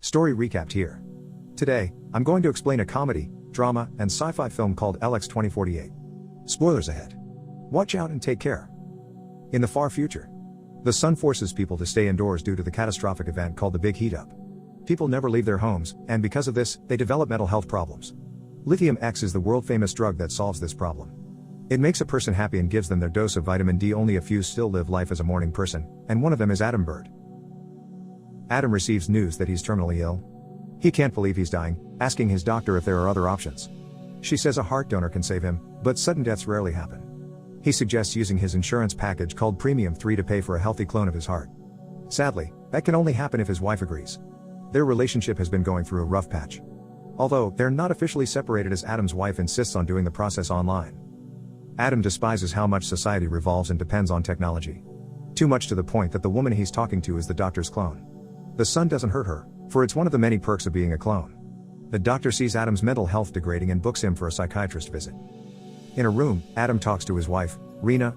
Story recapped here. Today, I'm going to explain a comedy, drama, and sci-fi film called LX 2048. Spoilers ahead. Watch out and take care. In the far future, the sun forces people to stay indoors due to the catastrophic event called the Big Heat Up. People never leave their homes, and because of this, they develop mental health problems. Lithium X is the world-famous drug that solves this problem. It makes a person happy and gives them their dose of vitamin D. Only a few still live life as a morning person, and one of them is Adam Bird. Adam receives news that he's terminally ill. He can't believe he's dying, asking his doctor if there are other options. She says a heart donor can save him, but sudden deaths rarely happen. He suggests using his insurance package called Premium 3 to pay for a healthy clone of his heart. Sadly, that can only happen if his wife agrees. Their relationship has been going through a rough patch. Although they're not officially separated, as Adam's wife insists on doing the process online. Adam despises how much society revolves and depends on technology. Too much to the point that the woman he's talking to is the doctor's clone. The son doesn't hurt her, for it's one of the many perks of being a clone. The doctor sees Adam's mental health degrading and books him for a psychiatrist visit. In a room, Adam talks to his wife, Rena,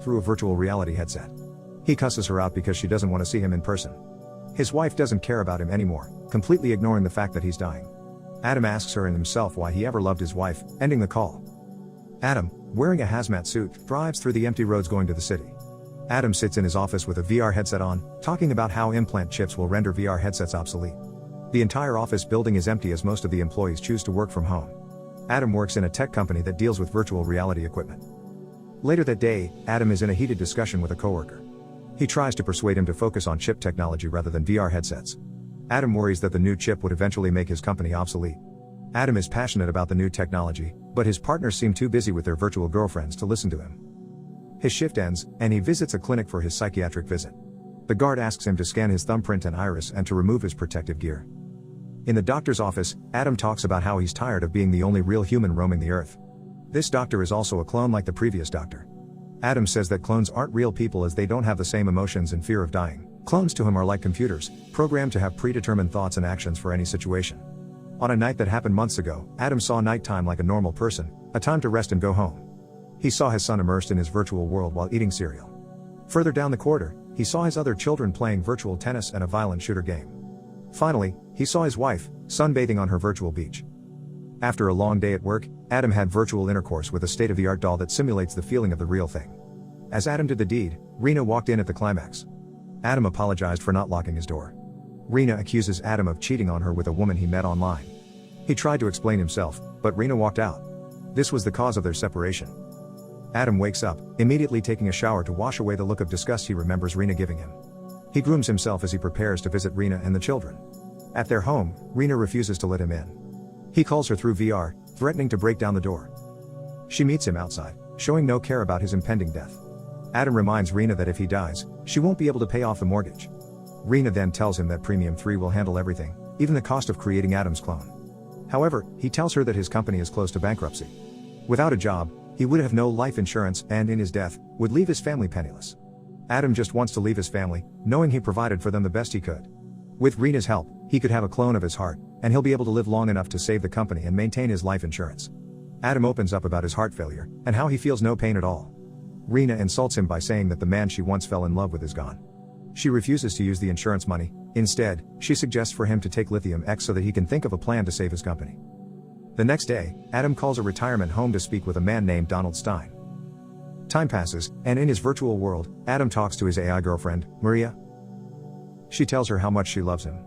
through a virtual reality headset. He cusses her out because she doesn't want to see him in person. His wife doesn't care about him anymore, completely ignoring the fact that he's dying. Adam asks her and himself why he ever loved his wife, ending the call. Adam, wearing a hazmat suit, drives through the empty roads going to the city. Adam sits in his office with a VR headset on, talking about how implant chips will render VR headsets obsolete. The entire office building is empty as most of the employees choose to work from home. Adam works in a tech company that deals with virtual reality equipment. Later that day, Adam is in a heated discussion with a coworker. He tries to persuade him to focus on chip technology rather than VR headsets. Adam worries that the new chip would eventually make his company obsolete. Adam is passionate about the new technology, but his partners seem too busy with their virtual girlfriends to listen to him. His shift ends, and he visits a clinic for his psychiatric visit. The guard asks him to scan his thumbprint and iris and to remove his protective gear. In the doctor's office, Adam talks about how he's tired of being the only real human roaming the earth. This doctor is also a clone like the previous doctor. Adam says that clones aren't real people as they don't have the same emotions and fear of dying. Clones to him are like computers, programmed to have predetermined thoughts and actions for any situation. On a night that happened months ago, Adam saw nighttime like a normal person, a time to rest and go home. He saw his son immersed in his virtual world while eating cereal. Further down the corridor, he saw his other children playing virtual tennis and a violent shooter game. Finally, he saw his wife, sunbathing on her virtual beach. After a long day at work, Adam had virtual intercourse with a state-of-the-art doll that simulates the feeling of the real thing. As Adam did the deed, Rena walked in at the climax. Adam apologized for not locking his door. Rena accuses Adam of cheating on her with a woman he met online. He tried to explain himself, but Rena walked out. This was the cause of their separation. Adam wakes up, immediately taking a shower to wash away the look of disgust he remembers Rena giving him. He grooms himself as he prepares to visit Rena and the children. At their home, Rena refuses to let him in. He calls her through VR, threatening to break down the door. She meets him outside, showing no care about his impending death. Adam reminds Rena that if he dies, she won't be able to pay off the mortgage. Rena then tells him that Premium 3 will handle everything, even the cost of creating Adam's clone. However, he tells her that his company is close to bankruptcy. Without a job, he would have no life insurance and in his death, would leave his family penniless. Adam just wants to leave his family, knowing he provided for them the best he could. With Rena's help, he could have a clone of his heart, and he'll be able to live long enough to save the company and maintain his life insurance. Adam opens up about his heart failure, and how he feels no pain at all. Rena insults him by saying that the man she once fell in love with is gone. She refuses to use the insurance money. Instead, she suggests for him to take Lithium X so that he can think of a plan to save his company. The next day, Adam calls a retirement home to speak with a man named Donald Stein. Time passes, and in his virtual world, Adam talks to his AI girlfriend, Maria. She tells her how much she loves him.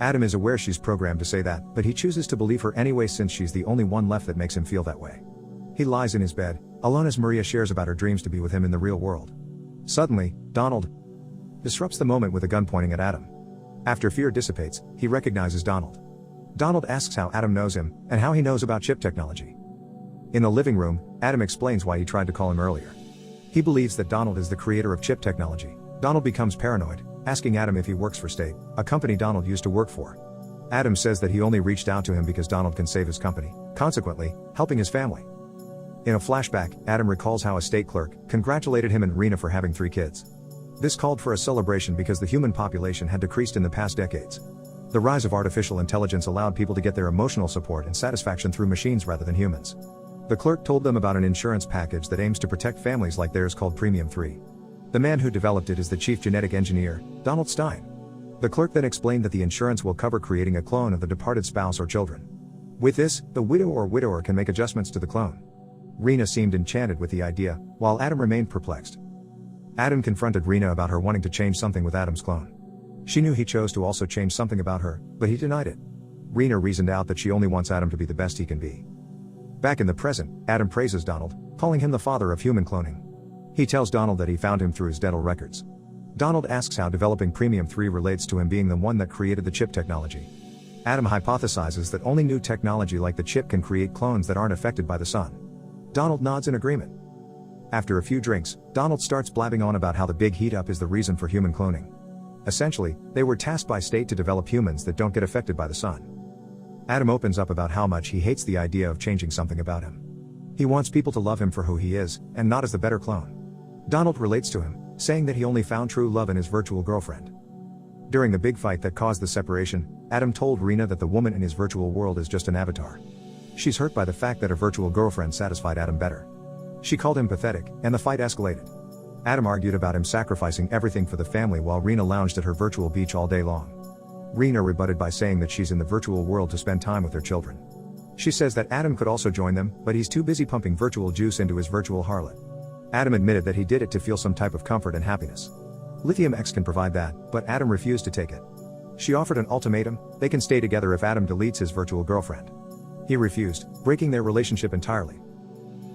Adam is aware she's programmed to say that, but he chooses to believe her anyway since she's the only one left that makes him feel that way. He lies in his bed, alone as Maria shares about her dreams to be with him in the real world. Suddenly, Donald disrupts the moment with a gun pointing at Adam. After fear dissipates, he recognizes Donald. Donald asks how Adam knows him, and how he knows about chip technology. In the living room, Adam explains why he tried to call him earlier. He believes that Donald is the creator of chip technology. Donald becomes paranoid, asking Adam if he works for State, a company Donald used to work for. Adam says that he only reached out to him because Donald can save his company, consequently, helping his family. In a flashback, Adam recalls how a state clerk congratulated him and Rena for having 3 kids. This called for a celebration because the human population had decreased in the past decades. The rise of artificial intelligence allowed people to get their emotional support and satisfaction through machines rather than humans. The clerk told them about an insurance package that aims to protect families like theirs called Premium 3. The man who developed it is the chief genetic engineer, Donald Stein. The clerk then explained that the insurance will cover creating a clone of the departed spouse or children. With this, the widow or widower can make adjustments to the clone. Rena seemed enchanted with the idea, while Adam remained perplexed. Adam confronted Rena about her wanting to change something with Adam's clone. She knew he chose to also change something about her, but he denied it. Rena reasoned out that she only wants Adam to be the best he can be. Back in the present, Adam praises Donald, calling him the father of human cloning. He tells Donald that he found him through his dental records. Donald asks how developing Premium 3 relates to him being the one that created the chip technology. Adam hypothesizes that only new technology like the chip can create clones that aren't affected by the sun. Donald nods in agreement. After a few drinks, Donald starts blabbing on about how the big heat up is the reason for human cloning. Essentially, they were tasked by state to develop humans that don't get affected by the sun. Adam opens up about how much he hates the idea of changing something about him. He wants people to love him for who he is, and not as the better clone. Donald relates to him, saying that he only found true love in his virtual girlfriend. During the big fight that caused the separation, Adam told Rena that the woman in his virtual world is just an avatar. She's hurt by the fact that her virtual girlfriend satisfied Adam better. She called him pathetic, and the fight escalated. Adam argued about him sacrificing everything for the family while Rena lounged at her virtual beach all day long. Rena rebutted by saying that she's in the virtual world to spend time with their children. She says that Adam could also join them, but he's too busy pumping virtual juice into his virtual harlot. Adam admitted that he did it to feel some type of comfort and happiness. Lithium X can provide that, but Adam refused to take it. She offered an ultimatum: they can stay together if Adam deletes his virtual girlfriend. He refused, breaking their relationship entirely.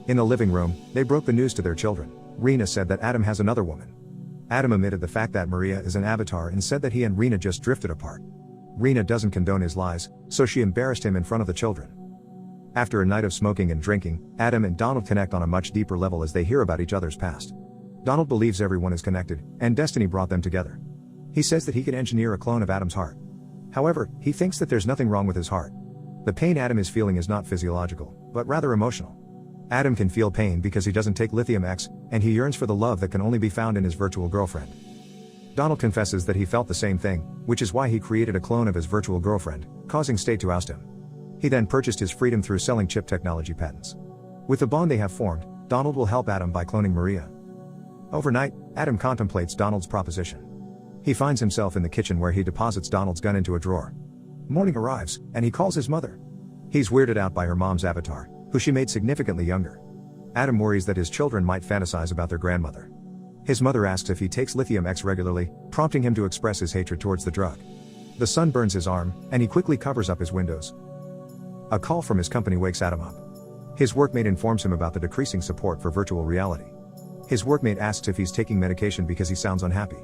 In the living room, they broke the news to their children. Rena said that Adam has another woman. Adam omitted the fact that Maria is an avatar and said that he and Rena just drifted apart. Rena doesn't condone his lies, so she embarrassed him in front of the children. After a night of smoking and drinking, Adam and Donald connect on a much deeper level as they hear about each other's past. Donald believes everyone is connected, and destiny brought them together. He says that he can engineer a clone of Adam's heart. However, he thinks that there's nothing wrong with his heart. The pain Adam is feeling is not physiological, but rather emotional. Adam can feel pain because he doesn't take Lithium X, and he yearns for the love that can only be found in his virtual girlfriend. Donald confesses that he felt the same thing, which is why he created a clone of his virtual girlfriend, causing state to oust him. He then purchased his freedom through selling chip technology patents. With the bond they have formed, Donald will help Adam by cloning Maria. Overnight, Adam contemplates Donald's proposition. He finds himself in the kitchen where he deposits Donald's gun into a drawer. Morning arrives, and he calls his mother. He's weirded out by her mom's avatar, who she made significantly younger. Adam worries that his children might fantasize about their grandmother. His mother asks if he takes Lithium X regularly, prompting him to express his hatred towards the drug. The sun burns his arm, and he quickly covers up his windows. A call from his company wakes Adam up. His workmate informs him about the decreasing support for virtual reality. His workmate asks if he's taking medication because he sounds unhappy.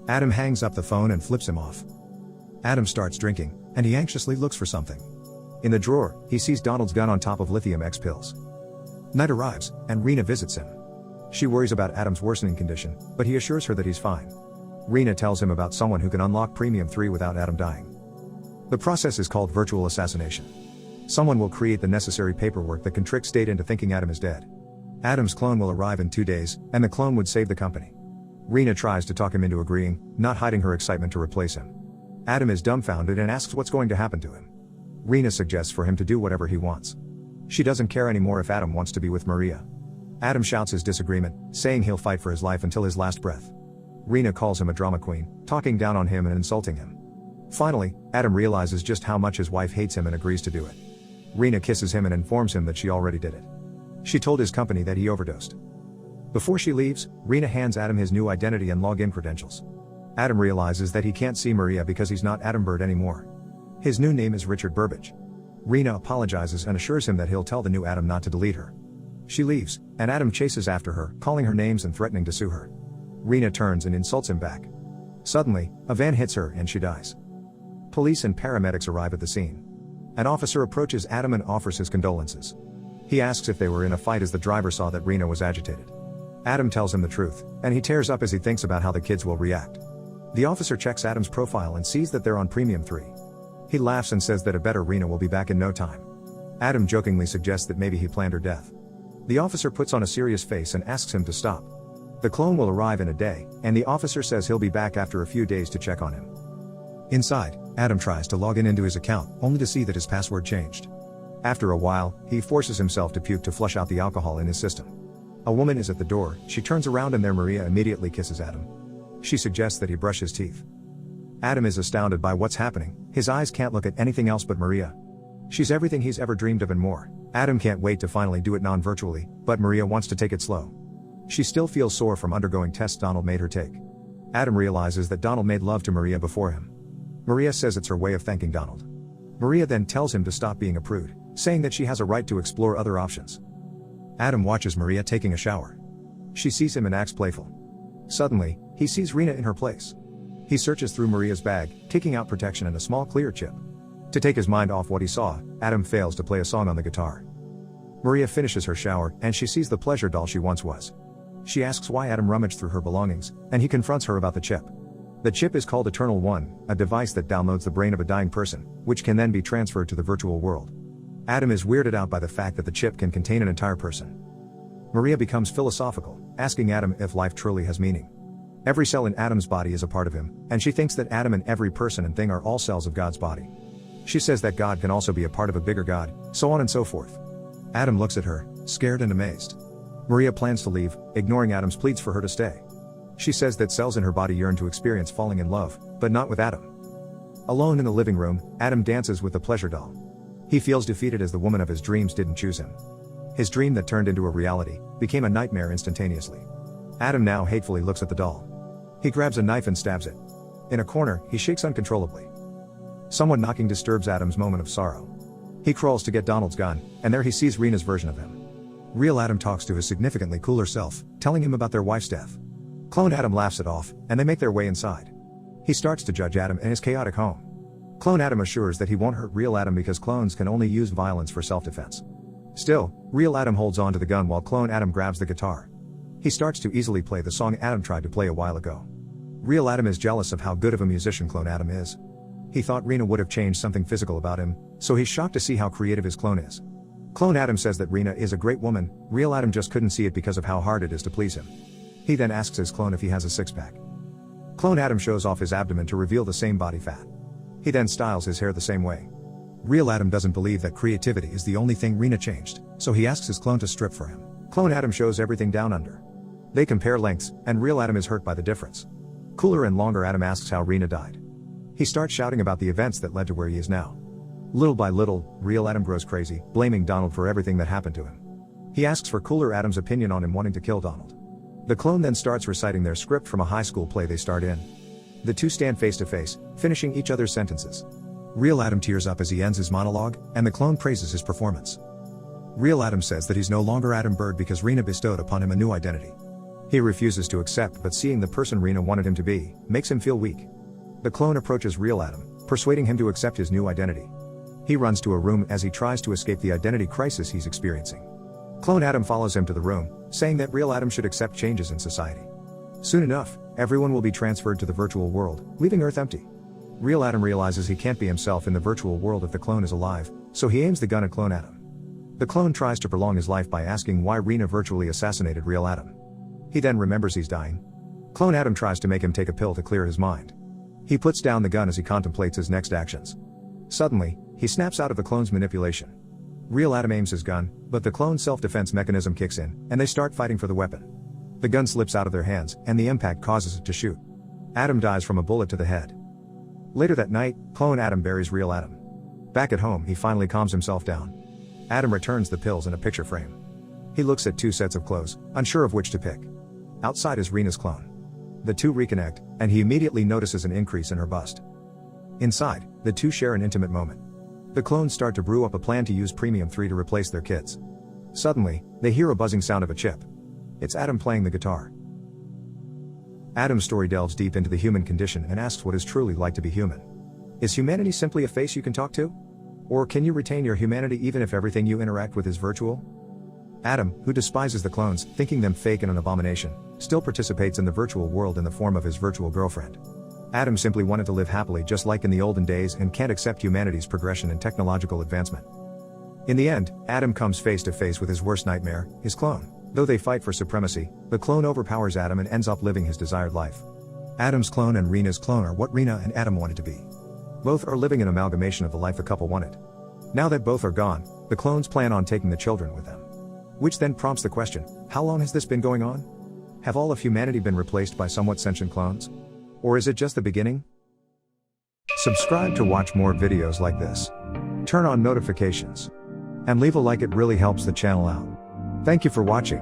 Adam hangs up the phone and flips him off. Adam starts drinking, and he anxiously looks for something. In the drawer, he sees Donald's gun on top of Lithium X pills. Night arrives, and Rena visits him. She worries about Adam's worsening condition, but he assures her that he's fine. Rena tells him about someone who can unlock Premium 3 without Adam dying. The process is called virtual assassination. Someone will create the necessary paperwork that can trick state into thinking Adam is dead. Adam's clone will arrive in 2 days, and the clone would save the company. Rena tries to talk him into agreeing, not hiding her excitement to replace him. Adam is dumbfounded and asks what's going to happen to him. Rena suggests for him to do whatever he wants. She doesn't care anymore if Adam wants to be with Maria. Adam shouts his disagreement, saying he'll fight for his life until his last breath. Rena calls him a drama queen, talking down on him and insulting him. Finally, Adam realizes just how much his wife hates him and agrees to do it. Rena kisses him and informs him that she already did it. She told his company that he overdosed. Before she leaves, Rena hands Adam his new identity and login credentials. Adam realizes that he can't see Maria because he's not Adam Bird anymore. His new name is Richard Burbage. Rena apologizes and assures him that he'll tell the new Adam not to delete her. She leaves, and Adam chases after her, calling her names and threatening to sue her. Rena turns and insults him back. Suddenly, a van hits her and she dies. Police and paramedics arrive at the scene. An officer approaches Adam and offers his condolences. He asks if they were in a fight as the driver saw that Rena was agitated. Adam tells him the truth, and he tears up as he thinks about how the kids will react. The officer checks Adam's profile and sees that they're on Premium 3. He laughs and says that a better Rena will be back in no time. Adam jokingly suggests that maybe he planned her death. The officer puts on a serious face and asks him to stop. The clone will arrive in a day, and the officer says he'll be back after a few days to check on him. Inside, Adam tries to log in into his account, only to see that his password changed. After a while, he forces himself to puke to flush out the alcohol in his system. A woman is at the door. She turns around and there Maria immediately kisses Adam. She suggests that he brush his teeth. Adam is astounded by what's happening, his eyes can't look at anything else but Maria. She's everything he's ever dreamed of and more. Adam can't wait to finally do it non-virtually, but Maria wants to take it slow. She still feels sore from undergoing tests Donald made her take. Adam realizes that Donald made love to Maria before him. Maria says it's her way of thanking Donald. Maria then tells him to stop being a prude, saying that she has a right to explore other options. Adam watches Maria taking a shower. She sees him and acts playful. Suddenly, he sees Rena in her place. He searches through Maria's bag, taking out protection and a small clear chip. To take his mind off what he saw, Adam fails to play a song on the guitar. Maria finishes her shower, and she sees the pleasure doll she once was. She asks why Adam rummaged through her belongings, and he confronts her about the chip. The chip is called Eternal One, a device that downloads the brain of a dying person, which can then be transferred to the virtual world. Adam is weirded out by the fact that the chip can contain an entire person. Maria becomes philosophical, asking Adam if life truly has meaning. Every cell in Adam's body is a part of him, and she thinks that Adam and every person and thing are all cells of God's body. She says that God can also be a part of a bigger God, so on and so forth. Adam looks at her, scared and amazed. Maria plans to leave, ignoring Adam's pleas for her to stay. She says that cells in her body yearn to experience falling in love, but not with Adam. Alone in the living room, Adam dances with the pleasure doll. He feels defeated as the woman of his dreams didn't choose him. His dream that turned into a reality became a nightmare instantaneously. Adam now hatefully looks at the doll. He grabs a knife and stabs it. In a corner, he shakes uncontrollably. Someone knocking disturbs Adam's moment of sorrow. He crawls to get Donald's gun, and there he sees Rena's version of him. Real Adam talks to his significantly cooler self, telling him about their wife's death. Clone Adam laughs it off, and they make their way inside. He starts to judge Adam and his chaotic home. Clone Adam assures that he won't hurt Real Adam because clones can only use violence for self-defense. Still, Real Adam holds on to the gun while Clone Adam grabs the guitar. He starts to easily play the song Adam tried to play a while ago. Real Adam is jealous of how good of a musician Clone Adam is. He thought Rena would have changed something physical about him, so he's shocked to see how creative his clone is. Clone Adam says that Rena is a great woman, Real Adam just couldn't see it because of how hard it is to please him. He then asks his clone if he has a six-pack. Clone Adam shows off his abdomen to reveal the same body fat. He then styles his hair the same way. Real Adam doesn't believe that creativity is the only thing Rena changed, so he asks his clone to strip for him. Clone Adam shows everything down under. They compare lengths, and Real Adam is hurt by the difference. Cooler and longer Adam asks how Rena died. He starts shouting about the events that led to where he is now. Little by little, Real Adam grows crazy, blaming Donald for everything that happened to him. He asks for Cooler Adam's opinion on him wanting to kill Donald. The clone then starts reciting their script from a high school play they starred in. The two stand face to face, finishing each other's sentences. Real Adam tears up as he ends his monologue, and the clone praises his performance. Real Adam says that he's no longer Adam Bird because Rena bestowed upon him a new identity. He refuses to accept, but seeing the person Rena wanted him to be, makes him feel weak. The clone approaches Real Adam, persuading him to accept his new identity. He runs to a room as he tries to escape the identity crisis he's experiencing. Clone Adam follows him to the room, saying that Real Adam should accept changes in society. Soon enough, everyone will be transferred to the virtual world, leaving Earth empty. Real Adam realizes he can't be himself in the virtual world if the clone is alive, so he aims the gun at Clone Adam. The clone tries to prolong his life by asking why Rena virtually assassinated Real Adam. He then remembers he's dying. Clone Adam tries to make him take a pill to clear his mind. He puts down the gun as he contemplates his next actions. Suddenly, he snaps out of the clone's manipulation. Real Adam aims his gun, but the clone's self-defense mechanism kicks in, and they start fighting for the weapon. The gun slips out of their hands, and the impact causes it to shoot. Adam dies from a bullet to the head. Later that night, Clone Adam buries Real Adam. Back at home, he finally calms himself down. Adam returns the pills in a picture frame. He looks at two sets of clothes, unsure of which to pick. Outside is Rena's clone. The two reconnect, and he immediately notices an increase in her bust. Inside, the two share an intimate moment. The clones start to brew up a plan to use Premium 3 to replace their kids. Suddenly, they hear a buzzing sound of a chip. It's Adam playing the guitar. Adam's story delves deep into the human condition and asks what it's truly like to be human. Is humanity simply a face you can talk to? Or can you retain your humanity even if everything you interact with is virtual? Adam, who despises the clones, thinking them fake and an abomination, still participates in the virtual world in the form of his virtual girlfriend. Adam simply wanted to live happily just like in the olden days and can't accept humanity's progression and technological advancement. In the end, Adam comes face to face with his worst nightmare, his clone. Though they fight for supremacy, the clone overpowers Adam and ends up living his desired life. Adam's clone and Rena's clone are what Rena and Adam wanted to be. Both are living an amalgamation of the life the couple wanted. Now that both are gone, the clones plan on taking the children with them. Which then prompts the question, how long has this been going on? Have all of humanity been replaced by somewhat sentient clones? Or is it just the beginning? Subscribe to watch more videos like this. Turn on notifications. And leave a like, it really helps the channel out. Thank you for watching.